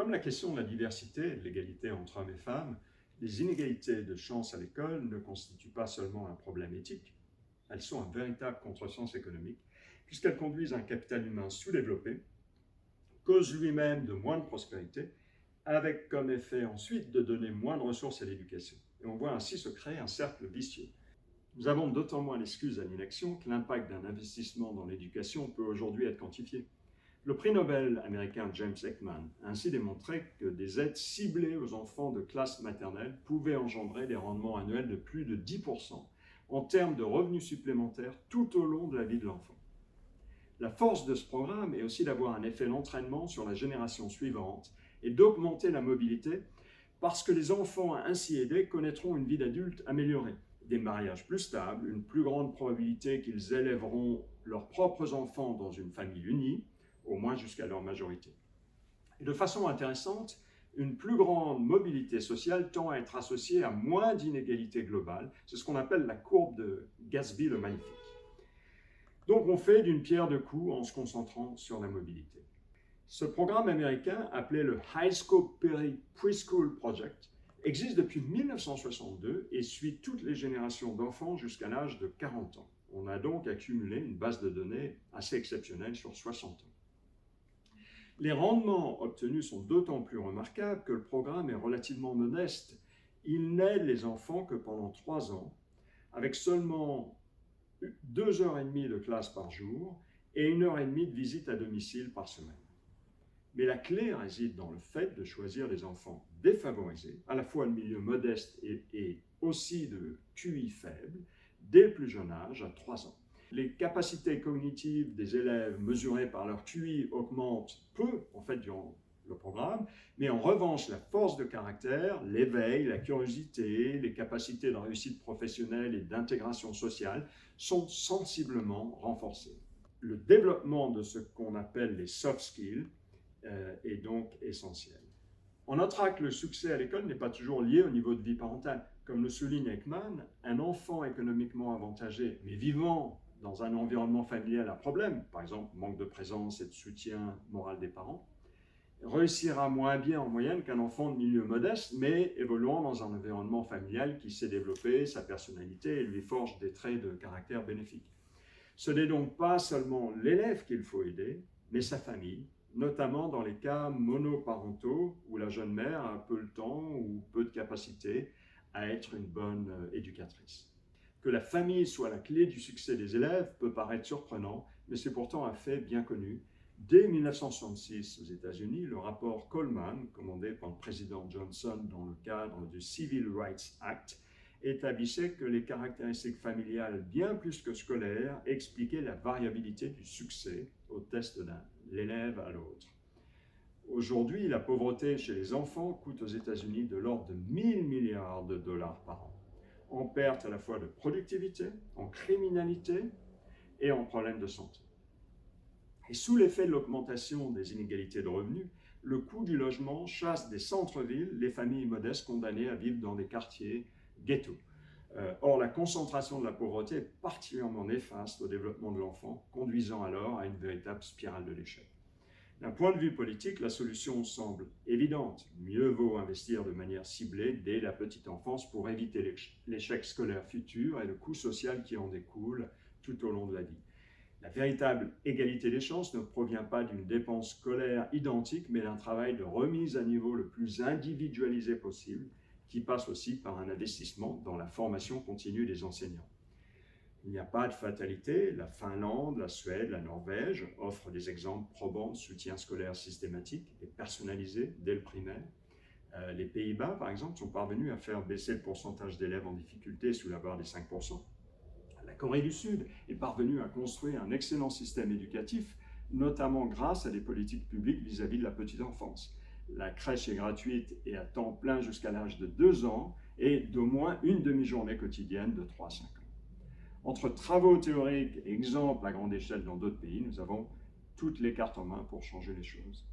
Comme la question de la diversité et de l'égalité entre hommes et femmes, les inégalités de chance à l'école ne constituent pas seulement un problème éthique, elles sont un véritable contresens économique, puisqu'elles conduisent à un capital humain sous-développé, causent lui-même de moins de prospérité, avec comme effet ensuite de donner moins de ressources à l'éducation. Et on voit ainsi se créer un cercle vicieux. Nous avons d'autant moins l'excuse à l'inaction que l'impact d'un investissement dans l'éducation peut aujourd'hui être quantifié. Le prix Nobel américain James Heckman a ainsi démontré que des aides ciblées aux enfants de classe maternelle pouvaient engendrer des rendements annuels de plus de 10% en termes de revenus supplémentaires tout au long de la vie de l'enfant. La force de ce programme est aussi d'avoir un effet d'entraînement sur la génération suivante et d'augmenter la mobilité parce que les enfants ainsi aidés connaîtront une vie d'adulte améliorée, des mariages plus stables, une plus grande probabilité qu'ils élèveront leurs propres enfants dans une famille unie, au moins jusqu'à leur majorité. Et de façon intéressante, une plus grande mobilité sociale tend à être associée à moins d'inégalités globales. C'est ce qu'on appelle la courbe de Gatsby le Magnifique. Donc on fait d'une pierre deux coups en se concentrant sur la mobilité. Ce programme américain, appelé le High School Preschool Project, existe depuis 1962 et suit toutes les générations d'enfants jusqu'à l'âge de 40 ans. On a donc accumulé une base de données assez exceptionnelle sur 60 ans. Les rendements obtenus sont d'autant plus remarquables que le programme est relativement modeste. Il n'aide les enfants que pendant 3 ans, avec seulement 2h30 de classe par jour et 1h30 de visite à domicile par semaine. Mais la clé réside dans le fait de choisir des enfants défavorisés, à la fois de milieu modeste et aussi de QI faible, dès le plus jeune âge, à 3 ans. Les capacités cognitives des élèves mesurées par leur QI augmentent peu, en fait, durant le programme, mais en revanche, la force de caractère, l'éveil, la curiosité, les capacités de réussite professionnelle et d'intégration sociale sont sensiblement renforcées. Le développement de ce qu'on appelle les soft skills est donc essentiel. On notera que le succès à l'école n'est pas toujours lié au niveau de vie parentale. Comme le souligne Heckman, un enfant économiquement avantagé, mais vivant dans un environnement familial à problème, par exemple manque de présence et de soutien moral des parents, réussira moins bien en moyenne qu'un enfant de milieu modeste, mais évoluant dans un environnement familial qui sait développer sa personnalité et lui forge des traits de caractère bénéfiques. Ce n'est donc pas seulement l'élève qu'il faut aider, mais sa famille, notamment dans les cas monoparentaux où la jeune mère a peu de temps ou peu de capacité à être une bonne éducatrice. Que la famille soit la clé du succès des élèves peut paraître surprenant, mais c'est pourtant un fait bien connu. Dès 1966 aux États-Unis, le rapport Coleman, commandé par le président Johnson dans le cadre du Civil Rights Act, établissait que les caractéristiques familiales, bien plus que scolaires, expliquaient la variabilité du succès au test d'un l'élève à l'autre. Aujourd'hui, la pauvreté chez les enfants coûte aux États-Unis de l'ordre de 1000 milliards de dollars par an, en perte à la fois de productivité, en criminalité et en problèmes de santé. Et sous l'effet de l'augmentation des inégalités de revenus, le coût du logement chasse des centres-villes les familles modestes condamnées à vivre dans des quartiers ghettos. Or, la concentration de la pauvreté est particulièrement néfaste au développement de l'enfant, conduisant alors à une véritable spirale de l'échec. D'un point de vue politique, la solution semble évidente. Mieux vaut investir de manière ciblée dès la petite enfance pour éviter l'échec scolaire futur et le coût social qui en découle tout au long de la vie. La véritable égalité des chances ne provient pas d'une dépense scolaire identique, mais d'un travail de remise à niveau le plus individualisé possible, qui passe aussi par un investissement dans la formation continue des enseignants. Il n'y a pas de fatalité, la Finlande, la Suède, la Norvège offrent des exemples probants de soutien scolaire systématique et personnalisé dès le primaire. Les Pays-Bas, par exemple, sont parvenus à faire baisser le pourcentage d'élèves en difficulté sous la barre des 5%. La Corée du Sud est parvenue à construire un excellent système éducatif, notamment grâce à des politiques publiques vis-à-vis de la petite enfance. La crèche est gratuite et à temps plein jusqu'à l'âge de 2 ans et d'au moins une demi-journée quotidienne de 3 à 5 ans. Entre travaux théoriques et exemples à grande échelle dans d'autres pays, nous avons toutes les cartes en main pour changer les choses.